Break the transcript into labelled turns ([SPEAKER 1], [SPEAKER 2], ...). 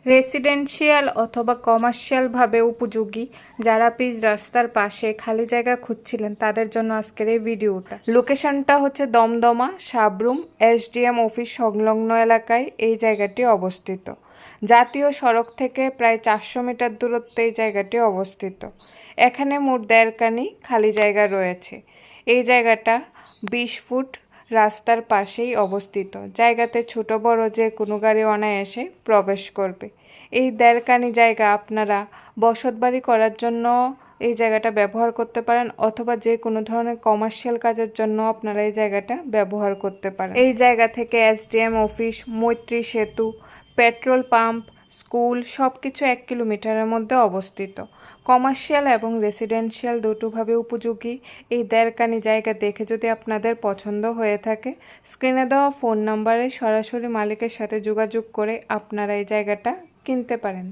[SPEAKER 1] Residential অথবা কমার্শিয়ালভাবে উপযোগী যারা পিচ রাস্তার পাশে খালি জায়গা খুঁজছিলেন তাদের জন্য আজকের এই ভিডিওটা। লোকেশনটা হচ্ছে দমদমা সাবরুম এসডিএম অফিস সংলগ্ন এলাকায় এই জায়গাটি অবস্থিত। জাতীয় সড়ক থেকে প্রায় 400 মিটার দূরত্বে এই জায়গাটি অবস্থিত। এখানে মোট 1.5 কানি খালি জায়গা রয়েছে। এই জায়গাটা 20 ফুট রাস্তার পাশেই অবস্থিত। জায়গাতে ছোট বড় যে কোনো গাড়ি অনায়াসে প্রবেশ করবে। এই 1.5 কানি জায়গা আপনারা বসতবাড়ি করার জন্য এই জায়গাটা ব্যবহার করতে পারেন, অথবা যে কোনো ধরনের কমার্শিয়াল কাজের জন্য আপনারা এই জায়গাটা ব্যবহার করতে পারেন। এই জায়গা থেকে এসডিএম অফিস, মৈত্রী সেতু, পেট্রোল পাম্প, স্কুল সব কিছু 1 কিলোমিটারের মধ্যে অবস্থিত। কমার্শিয়াল এবং রেসিডেন্সিয়াল দুটোভাবে উপযোগী এই 1.5 কানি জায়গা দেখে যদি আপনাদের পছন্দ হয়ে থাকে, স্ক্রিনে দেওয়া ফোন নাম্বারে সরাসরি মালিকের সাথে যোগাযোগ করে আপনারা এই জায়গাটা কিনতে পারেন।